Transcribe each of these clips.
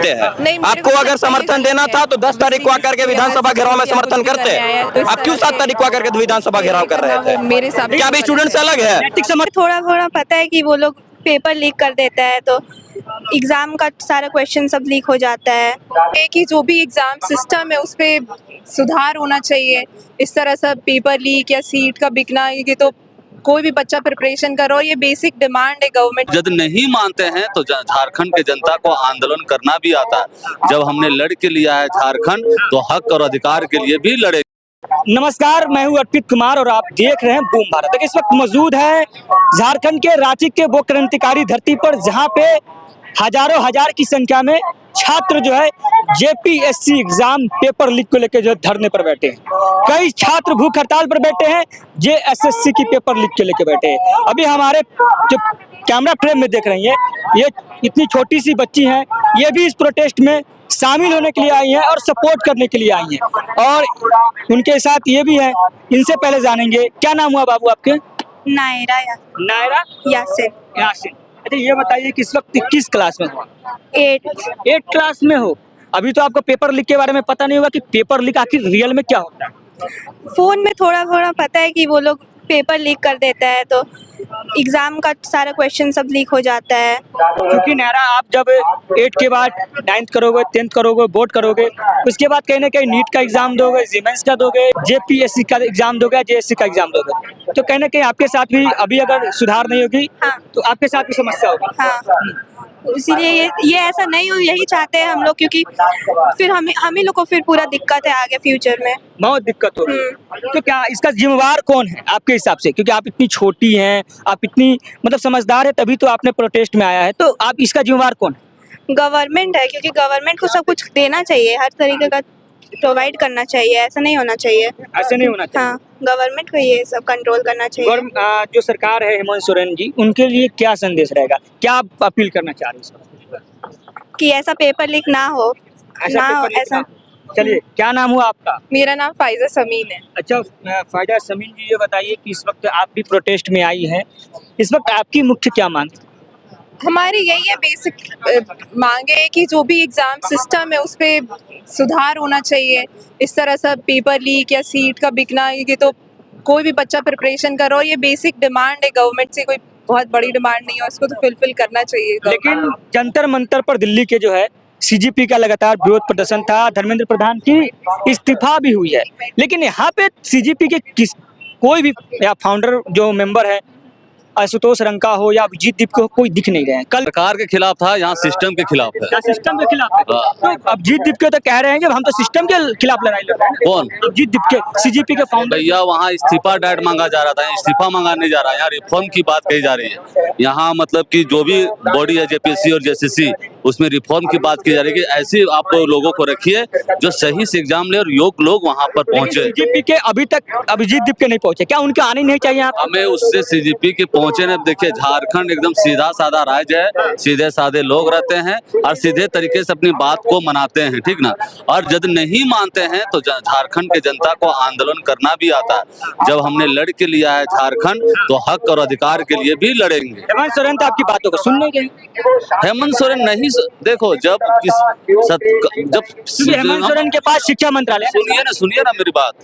सकते हैं। नहीं, मेरे आपको को अगर लगता है समर्थन ये देना सही था है। तो 10 तारीख को आकर के विधानसभा घेराव में समर्थन करते। आप क्यों 7 तारीख को आकर के विधानसभा घेराव कर रहे थे? मेरे हिसाब क्या अभी स्टूडेंट से अलग है? नैतिक समर्थन थोड़ा थोड़ा पता है कि वो लोग पेपर लीक कर देता है तो एग्जाम का सारा क्वेश्चन सब लीक हो जाता है। कि जो भी एग्जाम सिस्टम है उस पे सुधार होना चाहिए। इस तरह से पेपर लीक या सीट का बिकना, ये तो कोई भी बच्चा प्रिपरेशन कर रहा हो, ये बेसिक डिमांड है गवर्नमेंट। यदि नहीं मानते हैं तो झारखंड के जनता को आंदोलन करना भी आता है। जब हमने लड़ के लिया है झारखंड तो हक और अधिकार के लिए भी लड़े। नमस्कार, मैं हूं अर्पित कुमार और आप देख रहे हैं बूम भारत। इस वक्त मौजूद है झारखंड के रांची के वो क्रांतिकारी धरती पर जहां पे हजारों हजार की संख्या में छात्र जो है जेपीएससी एग्जाम पेपर लीक को लेकर जो है धरने पर बैठे हैं। कई छात्र भूख हड़ताल पर बैठे हैं, जेएसएससी की पेपर लीक के लेकर बैठे हैं। अभी हमारे जो कैमरा फ्रेम में देख रही हैं, ये इतनी छोटी सी बच्ची हैं, ये भी इस प्रोटेस्ट में शामिल होने के लिए आई हैं और सपोर्ट करने के लिए आई हैं। और उनके साथ ये भी है, इनसे पहले जानेंगे क्या नाम हुआ बाबू आपके? नायरा या नायरा यासिर। यासिन। अच्छा ये बताइए किस वक्त किस क्लास में हो? 8 क्लास में हो। अभी तो आपको पेपर लीक के बारे में पता नहीं होगा कि पेपर लीक आखिर रियल में क्या होता है। फोन में थोड़ा थोड़ा पता है कि वो लोग पेपर लीक कर देता है तो एग्जाम का सारा क्वेश्चन सब लीक हो जाता है। क्योंकि नायरा आप जब 8 के बाद 9th करोगे, 10th करोगे, बोर्ड करोगे, उसके बाद कहीं ना कहीं नीट का एग्जाम दोगे, जीमेंस का दोगे, जेपीएससी का एग्जाम दोगे, जेएससी का एग्जाम दोगे, तो कहीं ना कहीं आपके साथ भी अभी अगर सुधार नहीं होगी हाँ। तो आपके साथ भी समस्या होगी। हाँ, इसीलिए ये ऐसा नहीं हो, यही चाहते हैं हम लोग, क्योंकि फिर हम ही लोग को फिर पूरा दिक्कत है आगे फ्यूचर में। बहुत दिक्कत होगी। तो क्या इसका जिम्मेवार कौन है आपके हिसाब से? क्योंकि आप इतनी छोटी हैं, आप इतनी मतलब समझदार है, तभी तो आपने प्रोटेस्ट में आया है, तो आप इसका जिम्मेवार कौन है? गवर्नमेंट है, क्योंकि गवर्नमेंट को सब कुछ देना चाहिए, हर तरीके का प्रोवाइड करना चाहिए, ऐसा नहीं होना चाहिए। ऐसे नहीं होना चाहिए। हाँ, गवर्नमेंट को ये सब कंट्रोल करना चाहिए। जो सरकार है हेमंत सोरेन जी, उनके लिए क्या संदेश रहेगा, क्या आप अपील करना चाह रहे हैं इस वक्त? कि ऐसा पेपर लीक ना हो, ऐसा। चलिए, क्या नाम हुआ आपका? मेरा नाम फाइजा समीन है। अच्छा फायदा समीन जी, ये बताइए कि इस वक्त आप भी प्रोटेस्ट में आई हैं, इस वक्त आपकी मुख्य क्या मांग? हमारी यही है बेसिक मांगे है कि जो भी एग्जाम सिस्टम है उस पे सुधार होना चाहिए। इस तरह से पेपर लीक या सीट का बिकना, ये तो कोई भी बच्चा प्रिपरेशन कर रहा हो, ये बेसिक डिमांड है गवर्नमेंट से, कोई बहुत बड़ी डिमांड नहीं है, उसको तो फुलफिल करना चाहिए। लेकिन जंतर मंतर पर दिल्ली के जो है सीजीपी का लगातार विरोध प्रदर्शन था, धर्मेंद्र प्रधान की इस्तीफा भी हुई है, लेकिन यहाँ पे सीजीपी के कोई भी या फाउंडर जो मेंबर है, आशुतोष रंका हो या अभिजीत दीप को, कोई दिख नहीं रहे हैं। कल सरकार के खिलाफ था, यहाँ सिस्टम के खिलाफ है। सिस्टम के खिलाफ है। तो अभिजीत दीप के तो कह रहे हैं कि हम तो सिस्टम के खिलाफ लड़ाई लड़ रहे हैं। कौन? अभिजीत दीप के, सीजीपी के फाउंडर। भैया वहाँ इस्तीफा डायरेक्ट मांगा जा रहा था, इस्तीफा मांगा नहीं जा रहा है, यहाँ रिफॉर्म की बात कही जा रही है। यहाँ मतलब कि जो भी बॉडी है जेपीएससी और जेएसएससी, उसमें रिफॉर्म की बात की जा रही है कि ऐसे आप लोगों को रखिए जो सही से एग्जाम ले और योग्य लोग वहाँ पर पहुंचे। सीजीपी के अभी तक अभिजीत दीप के नहीं पहुंचे, क्या उनके आने नहीं चाहिए? हमें उससे सीजीपी के पहुंचे ना। देखिए झारखंड एकदम सीधा साधा राज्य है, सीधे साधे लोग रहते हैं और सीधे तरीके से अपनी बात को मनाते हैं, ठीक ना। और यदि नहीं मानते हैं तो झारखंड के जनता को आंदोलन करना भी आता है। जब हमने लड़ के लिया है झारखंड तो हक और अधिकार के लिए भी लड़ेंगे। हेमंत सोरेन तो आपकी बातों को सुन नहीं रहे। हेमंत सोरेन नहीं देखो, जब हेमंत सोरेन के पास शिक्षा मंत्रालय। सुनिए ना मेरी बात।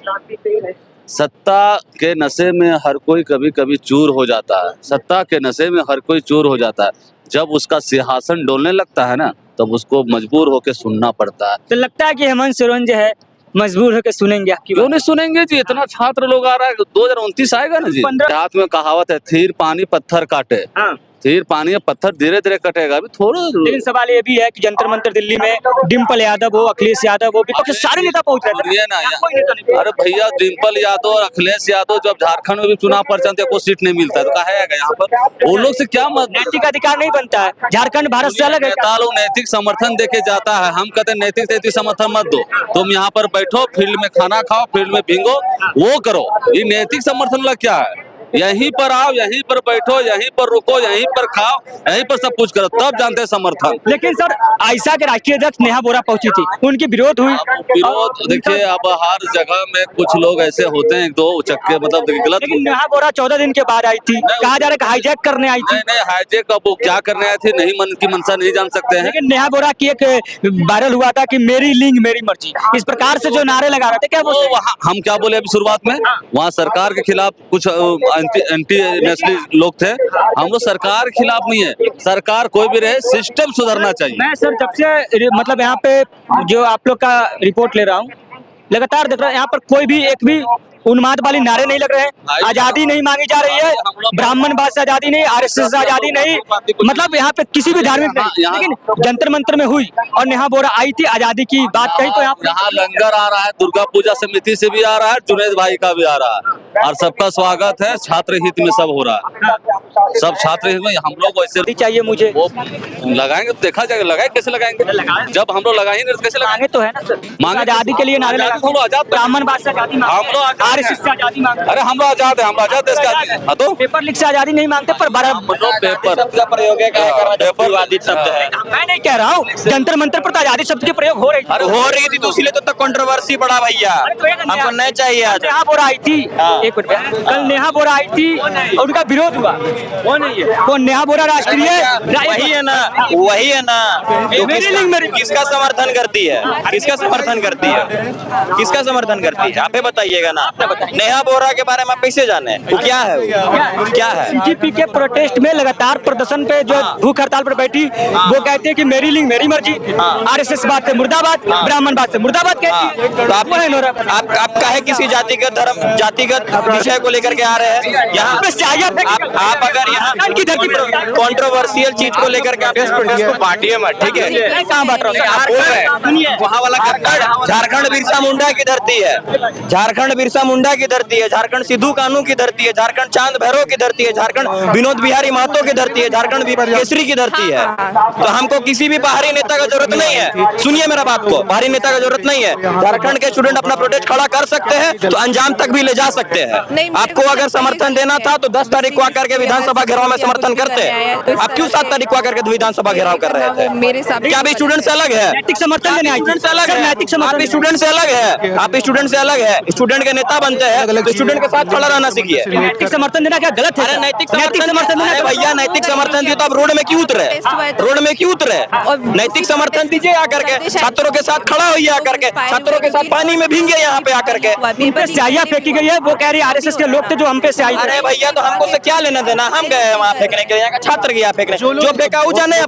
सत्ता के नशे में हर कोई कभी कभी चूर हो जाता है, सत्ता के नशे में हर कोई चूर हो जाता है। जब उसका सिंहासन डोलने लगता है ना, तब उसको मजबूर होकर सुनना पड़ता है। तो लगता है कि हेमंत सोरेन जो है मजबूर होकर सुनेंगे आपकी? क्यों नहीं सुनेंगे जी, इतना छात्र लोग आ रहा है, 2029 आएगा ना जी। हाथ में कहावत है, थीर पानी पत्थर काटे। हाँ। तीर पानी या पत्थर धीरे धीरे कटेगा, अभी थोड़ा। लेकिन सवाल ये भी है कि जंतर मंतर दिल्ली में डिम्पल यादव हो, अखिलेश यादव हो, विपक्ष के सारे नेता पहुंच रहे थे ना। अरे भैया डिम्पल यादव और अखिलेश यादव जब झारखंड में भी चुनाव पर्चा को सीट नहीं मिलता है तो कहा है यहाँ पर वो लोग से क्या नैतिक अधिकार नहीं बनता है? झारखंड भारत से अलग है। नेता लोग नैतिक समर्थन देके जाता है, हम कहते हैं नैतिक समर्थन मत दो, तुम यहाँ पर बैठो, फील्ड में खाना खाओ, फील्ड में भींगो, वो करो। ये नैतिक समर्थन वाला क्या है? यहीं पर आओ, यहीं पर बैठो, यहीं पर रुको, यहीं पर खाओ, यहीं पर सब कुछ करो, तब जानते हैं समर्थन। लेकिन सर आयशा के राष्ट्रीय अध्यक्ष नेहा बोरा पहुंची थी, उनकी विरोध हुई। विरोध देखिए, अब हर जगह में कुछ लोग ऐसे होते हैं, दो उचक्के, मतलब देखिए गलत। लेकिन नेहा बोरा 14 दिन के बाद आई थी, कहा जा रहा है कि हाईजैक करने आई थी। नहीं, हाईजैक अब वो क्या करने आए थे, नहीं मन की मनसा नहीं जान सकते हैं। लेकिन नेहा बोरा की एक वायरल हुआ था कि मेरी लिंग मेरी मर्जी, इस प्रकार से जो नारे लगा रहे थे, क्या वो तो वहाँ हम क्या बोले अभी शुरुआत में, वहाँ सरकार के खिलाफ कुछ एंटी नेशनलिस्ट लोग थे। हम लोग सरकार के खिलाफ नहीं है, सरकार कोई भी रहे, सिस्टम सुधरना चाहिए। मैं सर जब से मतलब यहाँ पे जो आप लोग का रिपोर्ट ले रहा हूँ, लगातार देख रहा हूँ यहाँ पर कोई भी एक भी उन्माद वाली नारे नहीं लग रहे हैं, आजादी नहीं मांगी जा रही है, ब्राह्मणवाद से आजादी नहीं, आरएसएस से आजादी नहीं, मतलब यहाँ पे किसी भी धार्मिक नहीं। लेकिन जंतर मंतर में हुई और नेहा बोरा आई थी, आजादी की बात कही, तो यहाँ लंगर आ रहा है, दुर्गा पूजा समिति से भी आ रहा है, जुनेद भाई का भी आ रहा है, और सबका स्वागत है, छात्र हित में सब हो रहा है, सब छात्र हित में। हम लोग वैसे चाहिए मुझे वो लगाएंगे तो देखा जाएगा, लगाए कैसे लगाएंगे, जब हम लोग लगाएंगे तो कैसे लगाएंगे। मांगे तो है ना सर, मांगे आजादी के लिए नारे हम लोग आजाद, ब्राह्मणवाद से आजादी हम लोग आरएसएस से आजादी मांगते। अरे हम लोग आजाद है, हम लोग आजाद देश के आदमी हैं। तो पेपर लीक से आजादी नहीं मांगते, पर पेपर प्रयोग है, विवादित शब्द है। मैं नहीं कह रहा हूँ, जंतर मंतर पर तो आजादी शब्द की प्रयोग हो रही थी। अरे हो रही थी, तो इसीलिए तो कंट्रोवर्सी बढ़ा भैया, हमको नहीं चाहिए। आज नेहा बोरा आई थी, एक मिनट, कल नेहा बोरा आई थी और उनका विरोध हुआ। वो नहीं है, वो नेहा बोरा राष्ट्रीय वही है ना, वही है ना, तो मेरी लिंग मेरी किसका समर्थन करती है, किसका समर्थन करती है, किसका समर्थन करती है, आप ही बताइएगा ना। नेहा बोरा के बारे में आप कैसे जाने, वो क्या है, वो क्या है। सीजीपी के प्रोटेस्ट में लगातार प्रदर्शन पे जो भूख हड़ताल पर बैठी, वो कहते हैं कि मेरी लिंग मेरी मर्जी, आरएसएस बात से मुर्दाबाद, ब्राह्मणवाद से मुर्दाबाद कहती है। तो आप काहे किसी जातिगत धर्म जातिगत विषय को लेकर के आ रहे हैं यहाँ पे। आप अगर यहाँ की धरती पर कंट्रोवर्शियल चीज को लेकर के पार्टी है, ठीक है, कहाँ बात वहाँ वाला झारखंड बिरसा मुंडा की धरती है, झारखंड बिरसा मुंडा की धरती है, झारखंड सिद्धू कानू की धरती है, झारखंड चांद भैरव की धरती है, झारखंड विनोद बिहारी महतो की धरती है, झारखंड केसरी की धरती है। तो हमको किसी भी बाहरी नेता का जरूरत नहीं है, सुनिए मेरा बात को, बाहरी नेता का जरूरत नहीं है। झारखंड के स्टूडेंट अपना प्रोटेस्ट खड़ा कर सकते हैं, तो अंजाम तक भी ले जा सकते हैं। आपको अगर समर्थन देना था तो 10 तारीख को आकर के विधानसभा घेराव में समर्थन करते। आप क्यों 7 तारीख को आकर के विधानसभा घेराव कर रहे थे? मेरे साथ क्या अभी स्टूडेंट से अलग है? नैतिक समर्थन देने आई थी। स्टूडेंट से अलग है, नैतिक समर्थन आप स्टूडेंट से अलग है, आप स्टूडेंट से अलग है। स्टूडेंट के नेता बनते हैं तो स्टूडेंट के साथ खड़ा रहना सीखिए। नैतिक समर्थन देना क्या गलत है? अरे नैतिक समर्थन देना भैया, नैतिक समर्थन दिए तो आप रोड में क्यों उतरे? रोड में क्यों उतरे? नैतिक समर्थन दीजिए आकर के, छात्रों के साथ खड़ा होइए आकर के, छात्रों के साथ पानी में भींगे यहाँ पे आकर के। स्याहियां फेंकी गई है, वो कह रही है आरएसएस के लोग थे जो हम पे स्याही। अरे भैया, तो हमको से क्या लेना देना, हम गए वहाँ फेंकने के लिए, यहाँ का छात्र गया फेंकने, जो फेंका वो जाने।